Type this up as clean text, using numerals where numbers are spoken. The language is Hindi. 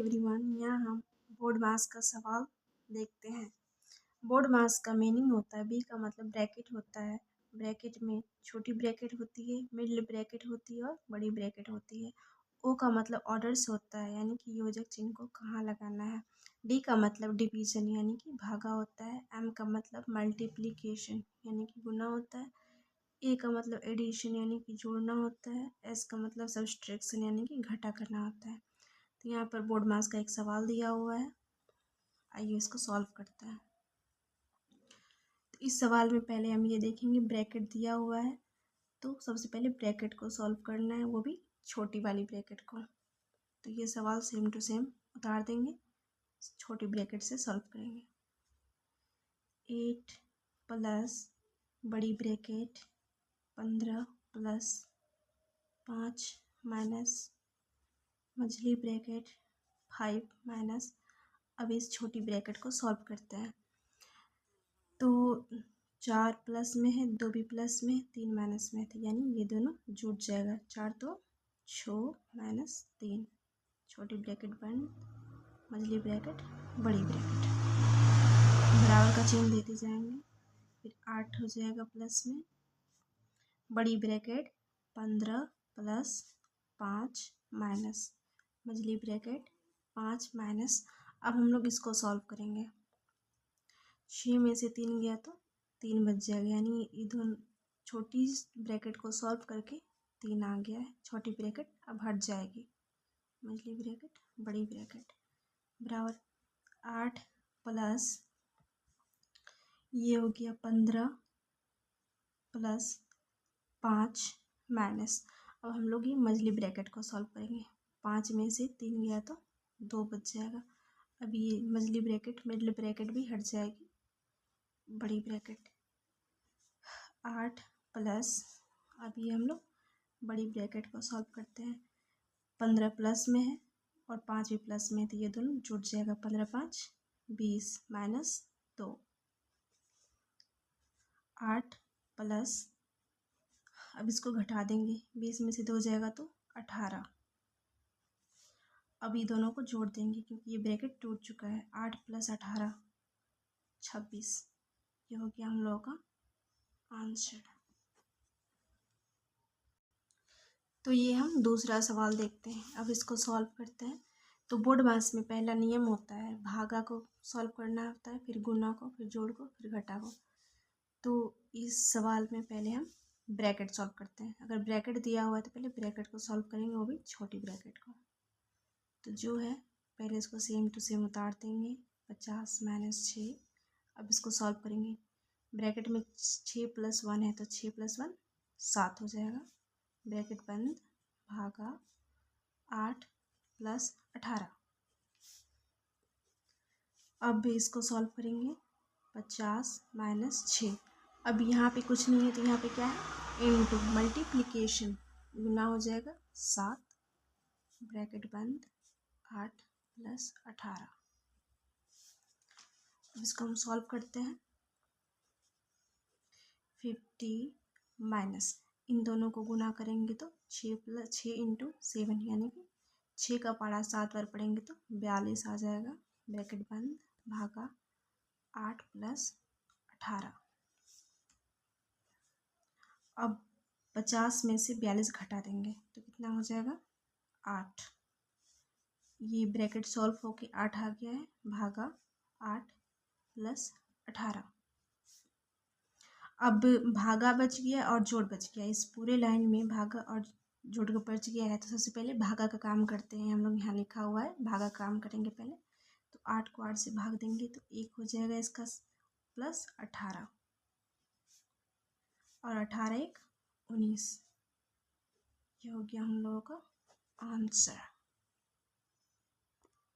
एवरीवन, यहाँ हम बोर्ड मास का सवाल देखते हैं। बोर्ड मास का मीनिंग होता है, बी का मतलब ब्रैकेट होता है। ब्रैकेट में छोटी ब्रैकेट होती है, मिडिल ब्रैकेट होती है और बड़ी ब्रैकेट होती है। ओ का मतलब ऑर्डर्स होता है, यानी कि योजक चिन्ह को कहाँ लगाना है। डी का मतलब डिवीजन यानी कि भागा होता है। एम का मतलब मल्टीप्लिकेशन यानी कि गुना होता है। ए का मतलब एडिशन यानी कि जोड़ना होता है। एस का मतलब सब्सट्रैक्शन यानी कि घटा करना होता है। तो यहाँ पर बोर्ड मास का एक सवाल दिया हुआ है, आइए इसको सॉल्व करते हैं। तो इस सवाल में पहले हम ये देखेंगे ब्रैकेट दिया हुआ है, तो सबसे पहले ब्रैकेट को सॉल्व करना है, वो भी छोटी वाली ब्रैकेट को। तो ये सवाल सेम टू सेम उतार देंगे, छोटी ब्रैकेट से सॉल्व करेंगे। 8 प्लस बड़ी ब्रैकेट 15 प्लस 5 माइनस मझली ब्रैकेट 5 माइनस। अब इस छोटी ब्रैकेट को सॉल्व करते हैं। तो 4 प्लस में है, 2 भी प्लस में है, 3 माइनस में है, तो यानी ये दोनों जुट जाएगा। 4 तो 6 माइनस 3, छोटी ब्रैकेट बंद, मझली ब्रैकेट बड़ी ब्रैकेट, बराबर का चिन्ह देते जाएंगे। फिर 8 हो जाएगा प्लस में, बड़ी ब्रैकेट 15 प्लस 5 माइनस मझली ब्रैकेट 5 माइनस। अब हम लोग इसको सॉल्व करेंगे। 6 में से 3 गया तो 3 बच जाएगा, यानी ये दोनों छोटी ब्रैकेट को सॉल्व करके 3 आ गया है। छोटी ब्रैकेट अब हट जाएगी, मझली ब्रैकेट बड़ी ब्रैकेट बराबर 8 प्लस ये हो गया 15 प्लस 5 माइनस। अब हम लोग ये मझली ब्रैकेट को सॉल्व करेंगे। 5 में से 3 गया तो 2 बच जाएगा। अब ये मझली ब्रैकेट मिडिल ब्रैकेट भी हट जाएगी, बड़ी ब्रैकेट 8 प्लस, अब ये हम लोग बड़ी ब्रैकेट को सॉल्व करते हैं। 15 प्लस में है और 5 भी प्लस में है, तो ये दोनों जुट जाएगा। 15 5 20 माइनस 2, 8 प्लस, अब इसको घटा देंगे, 20 में से 2 जाएगा तो 18। अब ये दोनों को जोड़ देंगे क्योंकि ये ब्रैकेट टूट चुका है। 8 प्लस 18 26, ये हो गया हम लोगों का आंसर। तो ये हम दूसरा सवाल देखते हैं, अब इसको सॉल्व करते हैं। तो बोर्ड मास में पहला नियम होता है, भागा को सॉल्व करना होता है, फिर गुना को, फिर जोड़ को, फिर घटा को। तो इस सवाल में पहले हम ब्रैकेट सॉल्व करते हैं। अगर ब्रैकेट दिया हुआ है तो पहले ब्रैकेट को सॉल्व करेंगे, वो भी छोटी ब्रैकेट को। तो जो है पहले इसको सेम टू सेम उतार देंगे। 50 माइनस 6, अब इसको सॉल्व करेंगे। ब्रैकेट में 6 प्लस 1 है तो 6 प्लस 1 7 हो जाएगा, ब्रैकेट बंद, भागा 8 प्लस 18। अब इसको सॉल्व करेंगे। 50 माइनस 6, अब यहाँ पे कुछ नहीं है तो यहाँ पे क्या है, इनटू मल्टीप्लिकेशन, गुना हो जाएगा 7, ब्रैकेट बंद, 8 प्लस 18। अब इसको हम सॉल्व करते हैं। 50 माइनस, इन दोनों को गुना करेंगे तो 6 प्लस 6 इंटू 7, यानी कि 6 का पारा 7 बार पढ़ेंगे तो 42 आ जाएगा, ब्रैकेट बंद, भागा 8 प्लस 18। अब 50 में से 42 घटा देंगे तो कितना हो जाएगा, 8। ये ब्रैकेट सॉल्व होके 8 आ गया है, भागा 8 प्लस 18। अब भागा बच गया और जोड़ बच गया, इस पूरे लाइन में भागा और जोड़ का बच गया है। तो सबसे पहले भागा का काम करते हैं हम लोग, यहाँ लिखा हुआ है भागा काम करेंगे पहले। तो 8 को 8 से भाग देंगे तो 1 हो जाएगा इसका, प्लस 18 और 18 1 19, ये हो गया हम लोगों का आंसर।